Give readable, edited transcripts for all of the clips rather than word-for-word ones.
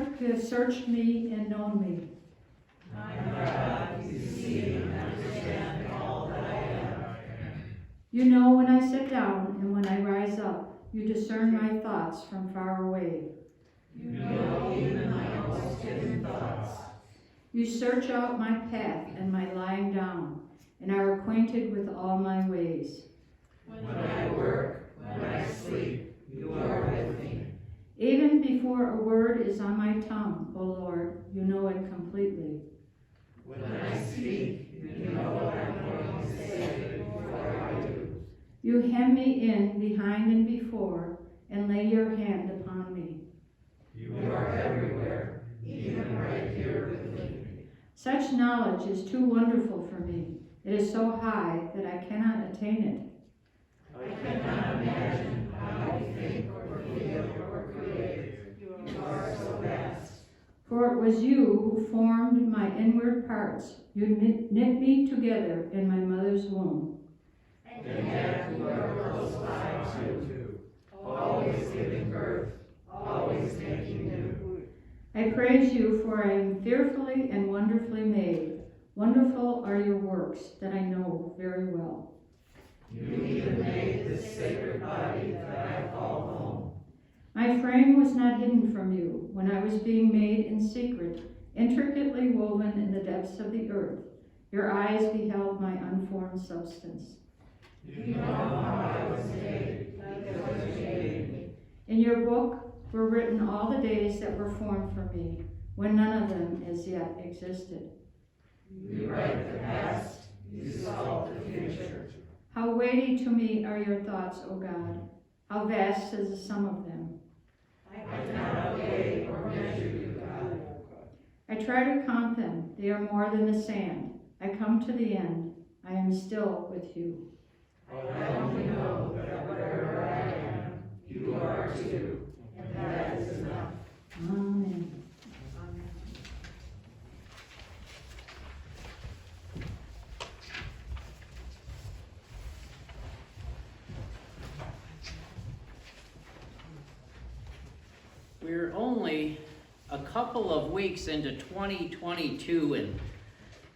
Lord, you have searched me and known me. My God, you see and understand all that I am. You know when I sit down and when I rise up. You discern my thoughts from far away. You know even my most hidden thoughts. You search out my path and my lying down, and are acquainted with all my ways. When I work, when I sleep, you are with me. Even before a word is on my tongue, O Lord, you know it completely. When I speak, you know what I'm going to say before I do. You hem me in behind and before, and lay your hand upon me. You are everywhere, even right here with me. Such knowledge is too wonderful for me. It is so high that I cannot attain it. I cannot imagine how you think or feel or create. You are so vast. For it was you who formed my inward parts. You knit me together in my mother's womb. And yet you are close by too, always giving birth, always making new. I praise you, for I am fearfully and wonderfully made. Wonderful are your works that I know very well. You even made this sacred body that I call home. My frame was not hidden from you when I was being made in secret, intricately woven in the depths of the earth. Your eyes beheld my unformed substance. You know how I was made, because you made me. In your book were written all the days that were formed for me, when none of them as yet existed. You write the past, you sculpt the future. How weighty to me are your thoughts, O God. How vast is the sum of them. I cannot weigh or measure you, God. I try to count them. They are more than the sand. I come to the end. I am still with you. I only know that wherever I am, you are too, and that is enough. Amen. We're only a couple of weeks into 2022, and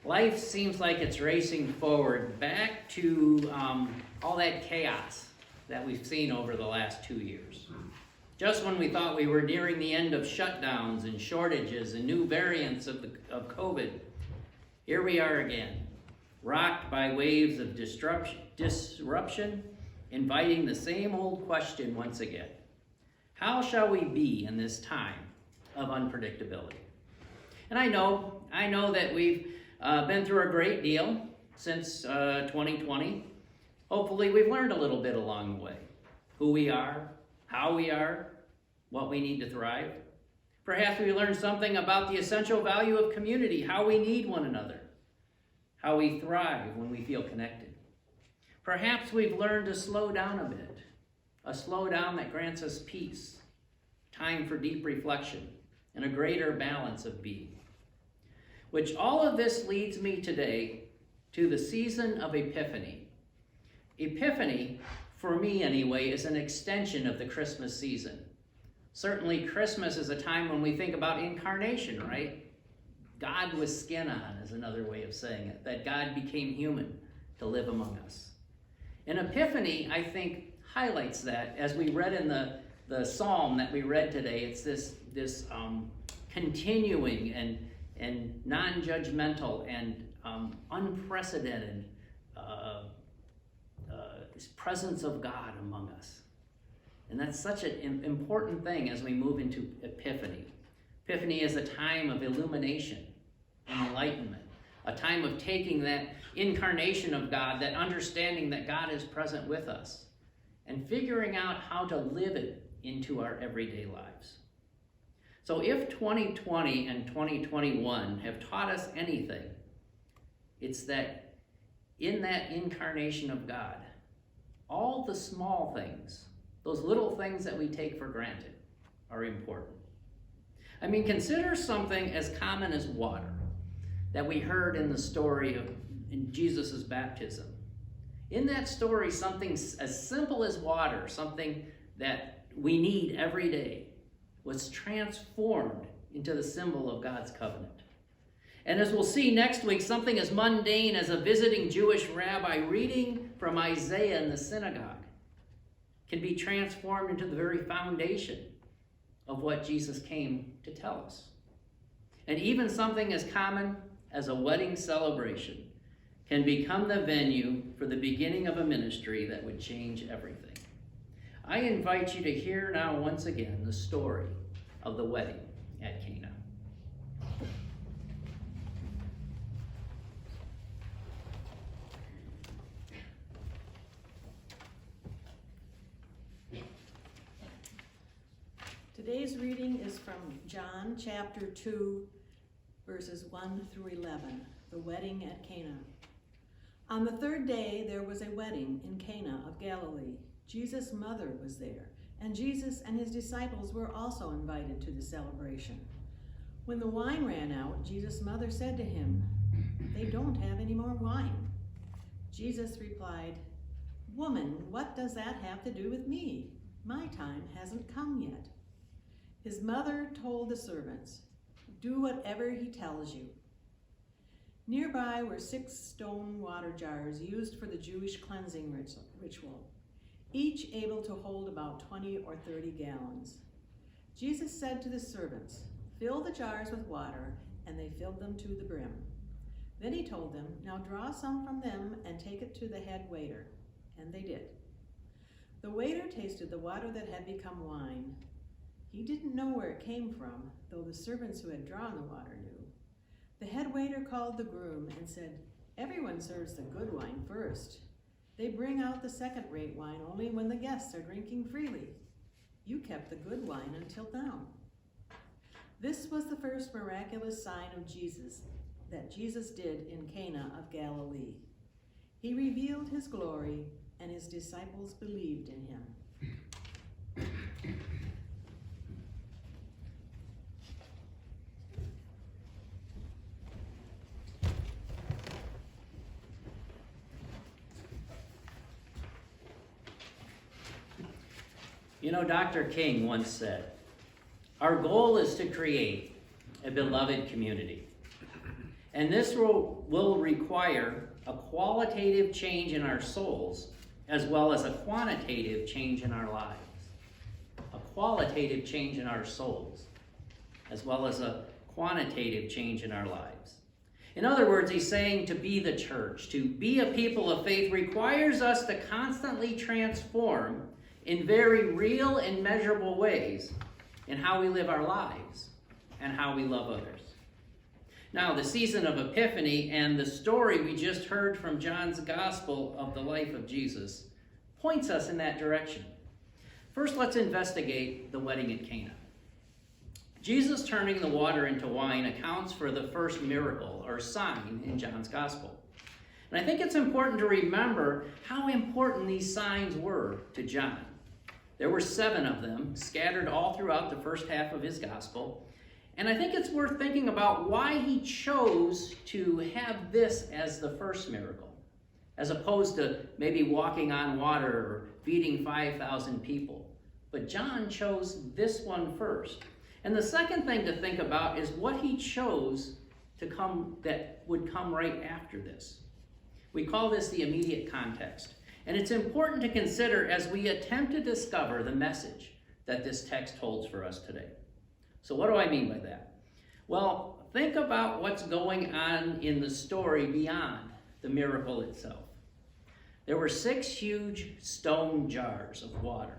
life seems like it's racing forward back to all that chaos that we've seen over the last 2 years. Just when we thought we were nearing the end of shutdowns and shortages and new variants of COVID, here we are again, rocked by waves of disruption, inviting the same old question once again. How shall we be in this time of unpredictability? And I know that we've been through a great deal since 2020. Hopefully we've learned a little bit along the way. Who we are, how we are, what we need to thrive. Perhaps we learned something about the essential value of community, how we need one another, how we thrive when we feel connected. Perhaps we've learned to slow down a bit, a slowdown that grants us peace, time for deep reflection, and a greater balance of being. Which all of this leads me today to the season of Epiphany. Epiphany, for me anyway, is an extension of the Christmas season. Certainly Christmas is a time when we think about incarnation, right? God with skin on is another way of saying it, that God became human to live among us. And Epiphany, I think, highlights that, as we read in the psalm that we read today. It's this continuing and non-judgmental and unprecedented presence of God among us. And that's such an important thing as we move into Epiphany. Epiphany is a time of illumination and enlightenment, a time of taking that incarnation of God, that understanding that God is present with us, and figuring out how to live it into our everyday lives. So if 2020 and 2021 have taught us anything, it's that in that incarnation of God, all the small things, those little things that we take for granted, are important. I mean, consider something as common as water that we heard in the story of in Jesus' baptism. In that story, something as simple as water, something that we need every day, was transformed into the symbol of God's covenant. And as we'll see next week, something as mundane as a visiting Jewish rabbi reading from Isaiah in the synagogue can be transformed into the very foundation of what Jesus came to tell us. And even something as common as a wedding celebration can become the venue for the beginning of a ministry that would change everything. I invite you to hear now once again the story of the wedding at Cana. Today's reading is from John chapter 2, verses 1 through 11, the wedding at Cana. On the third day there was a wedding in Cana of Galilee. Jesus' mother was there, and Jesus and his disciples were also invited to the celebration. When the wine ran out, Jesus' mother said to him, "They don't have any more wine." Jesus replied, "Woman, what does that have to do with me? My time hasn't come yet." His mother told the servants, "Do whatever he tells you." Nearby were 6 stone water jars used for the Jewish cleansing ritual, each able to hold about 20 or 30 gallons. Jesus said to the servants, "Fill the jars with water," and they filled them to the brim. Then he told them, "Now draw some from them and take it to the head waiter." And they did. The waiter tasted the water that had become wine. He didn't know where it came from, though the servants who had drawn the water knew. The head waiter called the groom and said, "Everyone serves the good wine first. They bring out the second-rate wine only when the guests are drinking freely. You kept the good wine until now." This was the first miraculous sign of Jesus that Jesus did in Cana of Galilee. He revealed his glory, and his disciples believed in him. You know, Dr. King once said, "Our goal is to create a beloved community. And this will require a qualitative change in our souls as well as a quantitative change in our lives." A qualitative change in our souls as well as a quantitative change in our lives. In other words, he's saying to be the church, to be a people of faith, requires us to constantly transform in very real and measurable ways in how we live our lives and how we love others. Now, the season of Epiphany and the story we just heard from John's Gospel of the life of Jesus points us in that direction. First, let's investigate the wedding at Cana. Jesus turning the water into wine accounts for the first miracle or sign in John's Gospel. And I think it's important to remember how important these signs were to John. There were 7 of them scattered all throughout the first half of his gospel. And I think it's worth thinking about why he chose to have this as the first miracle, as opposed to maybe walking on water or feeding 5,000 people. But John chose this one first. And the second thing to think about is what he chose to come that would come right after this. We call this the immediate context. And it's important to consider as we attempt to discover the message that this text holds for us today. So what do I mean by that? Well, think about what's going on in the story beyond the miracle itself. There were 6 huge stone jars of water,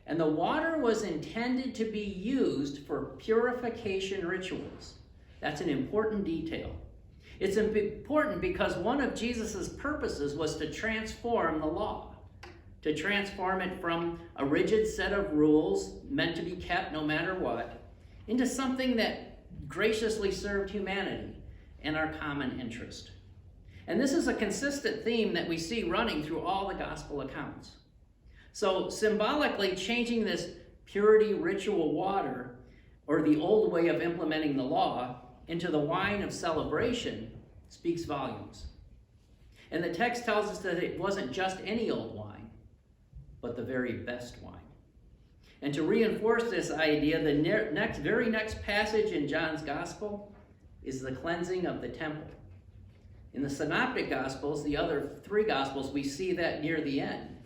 and the water was intended to be used for purification rituals. That's an important detail. It's important because one of Jesus' purposes was to transform the law, to transform it from a rigid set of rules meant to be kept no matter what, into something that graciously served humanity and our common interest. And this is a consistent theme that we see running through all the gospel accounts. So symbolically changing this purity ritual water, or the old way of implementing the law, into the wine of celebration speaks volumes. And the text tells us that it wasn't just any old wine, but the very best wine. And to reinforce this idea, the very next passage in John's Gospel is the cleansing of the temple. In the Synoptic Gospels, the other 3 Gospels, we see that near the end.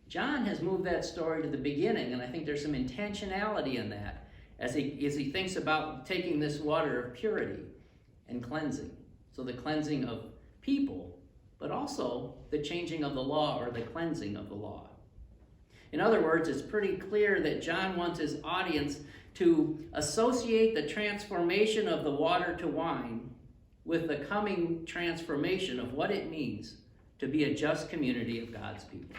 John has moved that story to the beginning, and I think there's some intentionality in that as he thinks about taking this water of purity and cleansing. So the cleansing of people, but also the changing of the law or the cleansing of the law. In other words, it's pretty clear that John wants his audience to associate the transformation of the water to wine with the coming transformation of what it means to be a just community of God's people.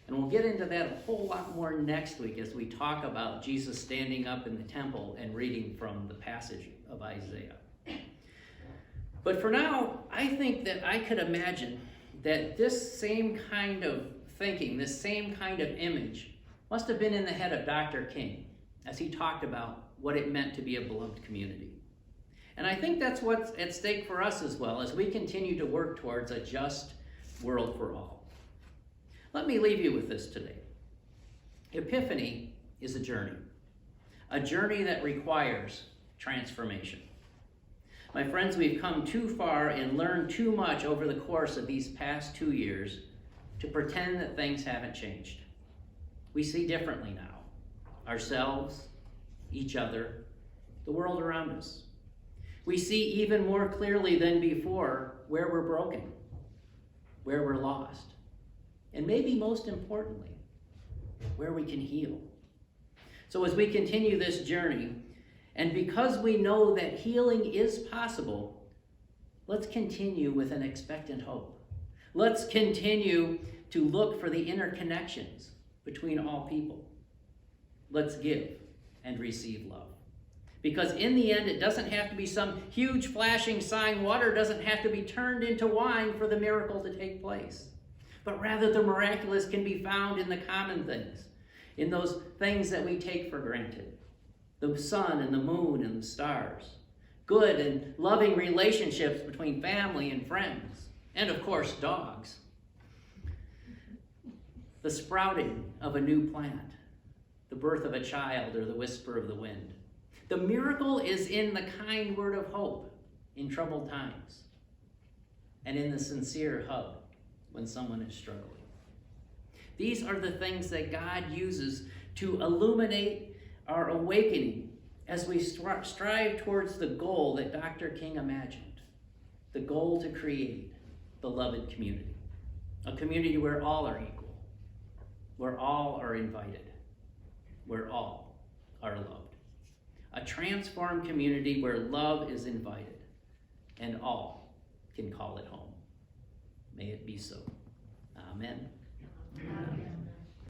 And we'll get into that a whole lot more next week as we talk about Jesus standing up in the temple and reading from the passage of Isaiah. But for now, I think that I could imagine that this same kind of thinking, this same kind of image, must have been in the head of Dr. King as he talked about what it meant to be a beloved community. And I think that's what's at stake for us as well as we continue to work towards a just world for all. Let me leave you with this today. Epiphany is a journey that requires transformation. My friends, we've come too far and learned too much over the course of these past 2 years to pretend that things haven't changed. We see differently now. Ourselves, each other, the world around us. We see even more clearly than before where we're broken, where we're lost, and maybe most importantly, where we can heal. So as we continue this journey, and because we know that healing is possible, let's continue with an expectant hope. Let's continue to look for the interconnections between all people. Let's give and receive love. Because in the end, it doesn't have to be some huge flashing sign. Water doesn't have to be turned into wine for the miracle to take place. But rather, the miraculous can be found in the common things, in those things that we take for granted. The sun and the moon and the stars. Good and loving relationships between family and friends. And of course, dogs. The sprouting of a new plant. The birth of a child or the whisper of the wind. The miracle is in the kind word of hope in troubled times. And in the sincere hug when someone is struggling. These are the things that God uses to illuminate our awakening as we strive towards the goal that Dr. King imagined. The goal to create beloved community. A community where all are equal. Where all are invited. Where all are loved. A transformed community where love is invited and all can call it home. May it be so. Amen.